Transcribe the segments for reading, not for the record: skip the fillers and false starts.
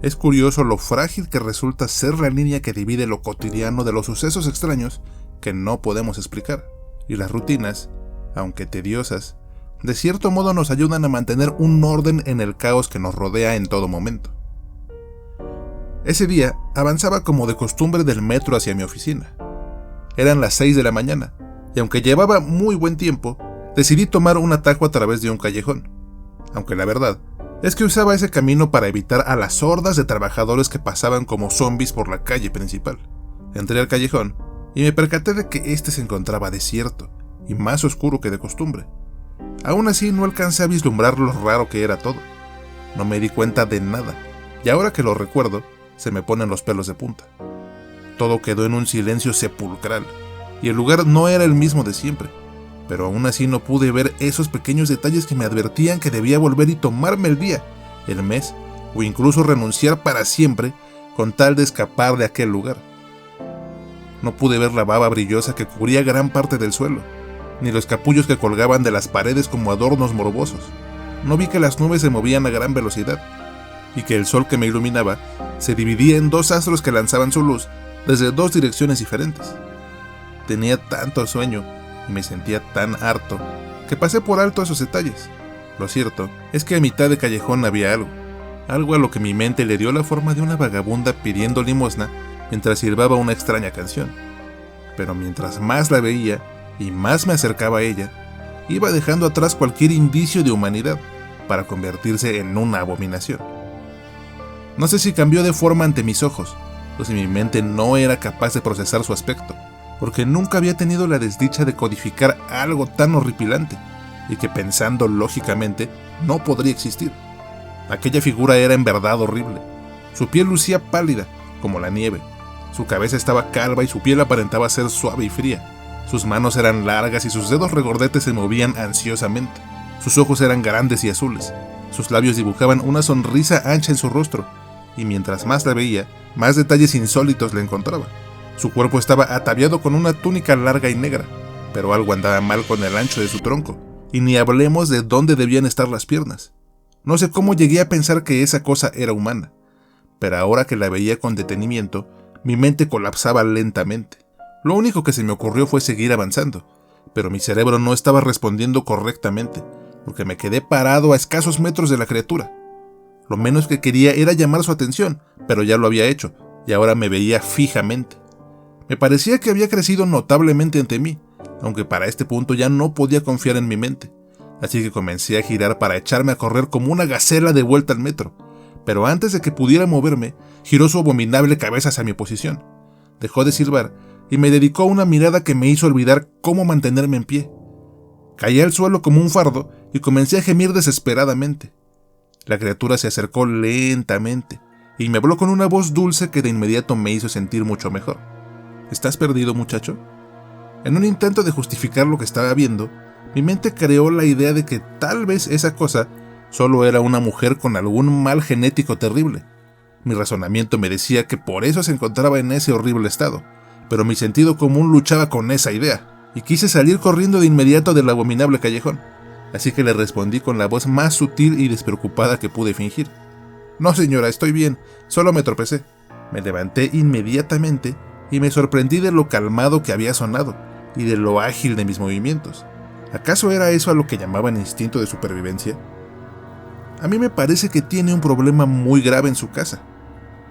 Es curioso lo frágil que resulta ser la línea que divide lo cotidiano de los sucesos extraños que no podemos explicar, y las rutinas, aunque tediosas, de cierto modo nos ayudan a mantener un orden en el caos que nos rodea en todo momento. Ese día avanzaba como de costumbre del metro hacia mi oficina. Eran las 6 de la mañana, y aunque llevaba muy buen tiempo, decidí tomar un atajo a través de un callejón, aunque la verdad es que usaba ese camino para evitar a las hordas de trabajadores que pasaban como zombies por la calle principal. Entré al callejón y me percaté de que este se encontraba desierto y más oscuro que de costumbre. Aún así no alcancé a vislumbrar lo raro que era todo. No me di cuenta de nada, y ahora que lo recuerdo, se me ponen los pelos de punta. Todo quedó en un silencio sepulcral, y el lugar no era el mismo de siempre, pero aún así no pude ver esos pequeños detalles que me advertían que debía volver y tomarme el día, el mes, o incluso renunciar para siempre con tal de escapar de aquel lugar. No pude ver la baba brillosa que cubría gran parte del suelo, ni los capullos que colgaban de las paredes como adornos morbosos. No vi que las nubes se movían a gran velocidad, y que el sol que me iluminaba se dividía en dos astros que lanzaban su luz desde dos direcciones diferentes. Tenía tanto sueño y me sentía tan harto que pasé por alto esos detalles. Lo cierto es que a mitad de callejón había algo a lo que mi mente le dio la forma de una vagabunda pidiendo limosna mientras silbaba una extraña canción. Pero mientras más la veía y más me acercaba a ella, iba dejando atrás cualquier indicio de humanidad para convertirse en una abominación. No sé si cambió de forma ante mis ojos, o si mi mente no era capaz de procesar su aspecto, porque nunca había tenido la desdicha de codificar algo tan horripilante, y que pensando lógicamente no podría existir. Aquella figura era en verdad horrible. Su piel lucía pálida, como la nieve. Su cabeza estaba calva y su piel aparentaba ser suave y fría. Sus manos eran largas y sus dedos regordetes se movían ansiosamente. Sus ojos eran grandes y azules. Sus labios dibujaban una sonrisa ancha en su rostro, y mientras más la veía, más detalles insólitos le encontraba. Su cuerpo estaba ataviado con una túnica larga y negra, pero algo andaba mal con el ancho de su tronco, y ni hablemos de dónde debían estar las piernas. No sé cómo llegué a pensar que esa cosa era humana, pero ahora que la veía con detenimiento, mi mente colapsaba lentamente. Lo único que se me ocurrió fue seguir avanzando, pero mi cerebro no estaba respondiendo correctamente, porque me quedé parado a escasos metros de la criatura. Lo menos que quería era llamar su atención, pero ya lo había hecho, y ahora me veía fijamente. Me parecía que había crecido notablemente ante mí, aunque para este punto ya no podía confiar en mi mente, así que comencé a girar para echarme a correr como una gacela de vuelta al metro, pero antes de que pudiera moverme, giró su abominable cabeza hacia mi posición. Dejó de silbar y me dedicó una mirada que me hizo olvidar cómo mantenerme en pie. Caí al suelo como un fardo y comencé a gemir desesperadamente. La criatura se acercó lentamente y me habló con una voz dulce que de inmediato me hizo sentir mucho mejor. ¿Estás perdido, muchacho? En un intento de justificar lo que estaba viendo, mi mente creó la idea de que tal vez esa cosa solo era una mujer con algún mal genético terrible. Mi razonamiento me decía que por eso se encontraba en ese horrible estado, pero mi sentido común luchaba con esa idea, y quise salir corriendo de inmediato del abominable callejón. Así que le respondí con la voz más sutil y despreocupada que pude fingir. No, señora, estoy bien, solo me tropecé. Me levanté inmediatamente y me sorprendí de lo calmado que había sonado y de lo ágil de mis movimientos. ¿Acaso era eso a lo que llamaban instinto de supervivencia? A mí me parece que tiene un problema muy grave en su casa.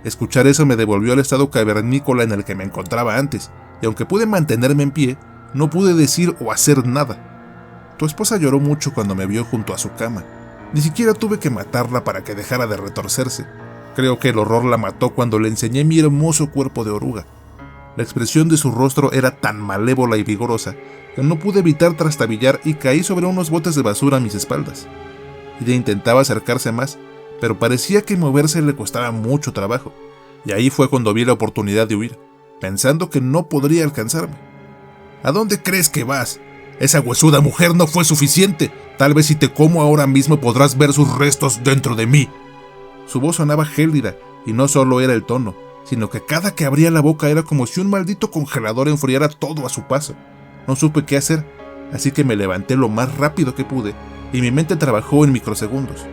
Escuchar eso me devolvió al estado cavernícola en el que me encontraba antes, y aunque pude mantenerme en pie, no pude decir o hacer nada. Tu esposa lloró mucho cuando me vio junto a su cama. Ni siquiera tuve que matarla para que dejara de retorcerse. Creo que el horror la mató cuando le enseñé mi hermoso cuerpo de oruga. La expresión de su rostro era tan malévola y vigorosa que no pude evitar trastabillar y caí sobre unos botes de basura a mis espaldas. Ella intentaba acercarse más, pero parecía que moverse le costaba mucho trabajo, y ahí fue cuando vi la oportunidad de huir, pensando que no podría alcanzarme. ¿A dónde crees que vas? Esa huesuda mujer no fue suficiente. Tal vez si te como ahora mismo podrás ver sus restos dentro de mí. Su voz sonaba gélida, y no solo era el tono, sino que cada que abría la boca era como si un maldito congelador enfriara todo a su paso. No supe qué hacer, así que me levanté lo más rápido que pude, y mi mente trabajó en microsegundos.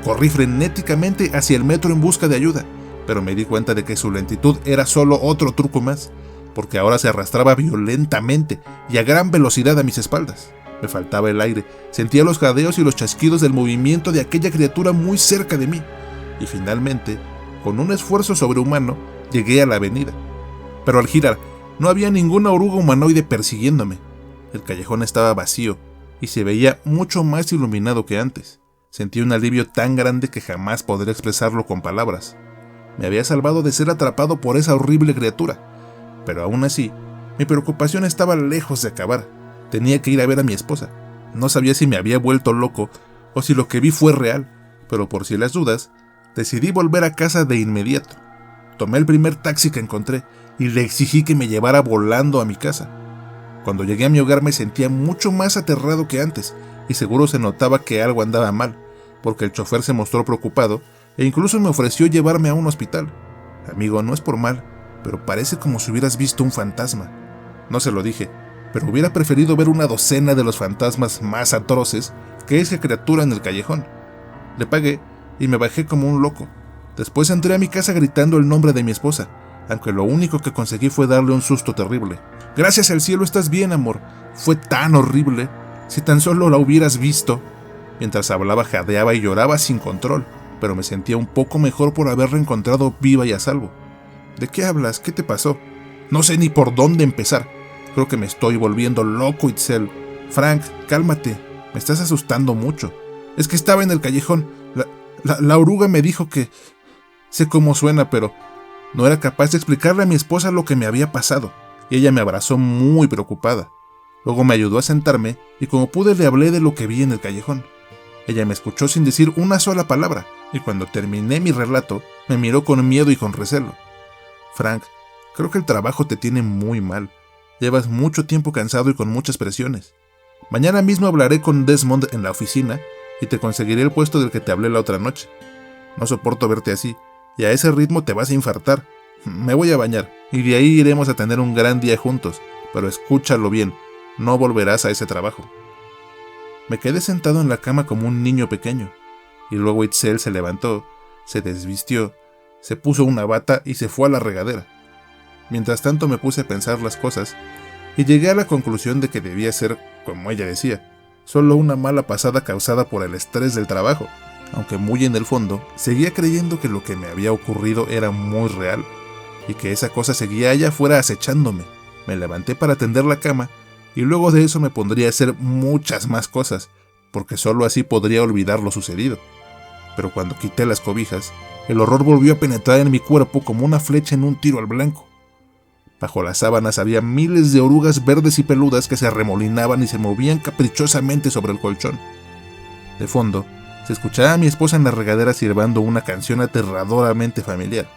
corrí frenéticamente hacia el metro en busca de ayuda, pero me di cuenta de que su lentitud era solo otro truco más, porque ahora se arrastraba violentamente y a gran velocidad a mis espaldas. Me faltaba el aire, sentía los jadeos y los chasquidos del movimiento de aquella criatura muy cerca de mí, y finalmente, con un esfuerzo sobrehumano, llegué a la avenida. Pero al girar, no había ninguna oruga humanoide persiguiéndome. El callejón estaba vacío y se veía mucho más iluminado que antes. Sentí un alivio tan grande que jamás podré expresarlo con palabras. Me había salvado de ser atrapado por esa horrible criatura, pero aún así, mi preocupación estaba lejos de acabar. Tenía que ir a ver a mi esposa. No sabía si me había vuelto loco o si lo que vi fue real, pero por si las dudas, decidí volver a casa de inmediato. Tomé el primer taxi que encontré y le exigí que me llevara volando a mi casa. Cuando llegué a mi hogar me sentía mucho más aterrado que antes y seguro se notaba que algo andaba mal, porque el chofer se mostró preocupado e incluso me ofreció llevarme a un hospital. Amigo, no es por mal, pero parece como si hubieras visto un fantasma. No se lo dije, pero hubiera preferido ver una docena de los fantasmas más atroces que esa criatura en el callejón. Le pagué y me bajé como un loco. Después entré a mi casa gritando el nombre de mi esposa, aunque lo único que conseguí fue darle un susto terrible. Gracias al cielo estás bien, amor. Fue tan horrible. Si tan solo la hubieras visto. Mientras hablaba jadeaba y lloraba sin control, pero me sentía un poco mejor por haberla encontrado viva y a salvo. ¿De qué hablas? ¿Qué te pasó? No sé ni por dónde empezar. Creo que me estoy volviendo loco, Itzel. Frank, cálmate. Me estás asustando mucho. Es que estaba en el callejón. La oruga me dijo que... Sé cómo suena, pero no era capaz de explicarle a mi esposa lo que me había pasado, y ella me abrazó muy preocupada. Luego me ayudó a sentarme y como pude le hablé de lo que vi en el callejón. Ella me escuchó sin decir una sola palabra, y cuando terminé mi relato, me miró con miedo y con recelo. Frank, creo que el trabajo te tiene muy mal. Llevas mucho tiempo cansado y con muchas presiones. Mañana mismo hablaré con Desmond en la oficina y te conseguiré el puesto del que te hablé la otra noche. No soporto verte así, y a ese ritmo te vas a infartar. Me voy a bañar, y de ahí iremos a tener un gran día juntos, pero escúchalo bien, no volverás a ese trabajo. Me quedé sentado en la cama como un niño pequeño, y luego Itzel se levantó, se desvistió, se puso una bata y se fue a la regadera. Mientras tanto me puse a pensar las cosas, y llegué a la conclusión de que debía ser, como ella decía, solo una mala pasada causada por el estrés del trabajo. Aunque muy en el fondo, seguía creyendo que lo que me había ocurrido era muy real, y que esa cosa seguía allá afuera acechándome. Me levanté para tender la cama, y luego de eso me pondría a hacer muchas más cosas, porque solo así podría olvidar lo sucedido. Pero cuando quité las cobijas, el horror volvió a penetrar en mi cuerpo como una flecha en un tiro al blanco. Bajo las sábanas había miles de orugas verdes y peludas que se arremolinaban y se movían caprichosamente sobre el colchón. De fondo, se escuchaba a mi esposa en la regadera silbando una canción aterradoramente familiar,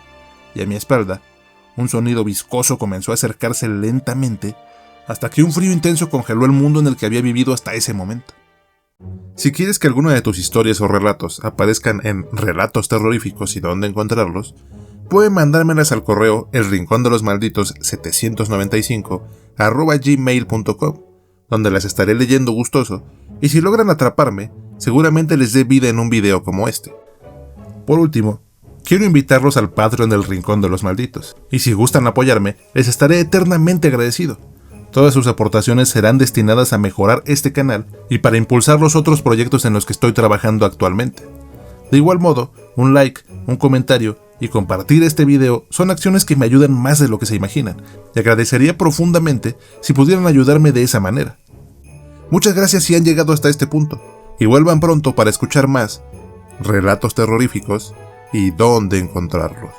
y a mi espalda, un sonido viscoso comenzó a acercarse lentamente, hasta que un frío intenso congeló el mundo en el que había vivido hasta ese momento. Si quieres que alguna de tus historias o relatos aparezcan en Relatos Terroríficos y dónde encontrarlos, pueden mandármelas al correo elrincondelosmalditos795@gmail.com, donde las estaré leyendo gustoso, y si logran atraparme, seguramente les dé vida en un video como este. Por último, quiero invitarlos al Patreon del Rincón de los Malditos, y si gustan apoyarme, les estaré eternamente agradecido. Todas sus aportaciones serán destinadas a mejorar este canal y para impulsar los otros proyectos en los que estoy trabajando actualmente. De igual modo, un like, un comentario y compartir este video son acciones que me ayudan más de lo que se imaginan, y agradecería profundamente si pudieran ayudarme de esa manera. Muchas gracias si han llegado hasta este punto, y vuelvan pronto para escuchar más relatos terroríficos y dónde encontrarlos.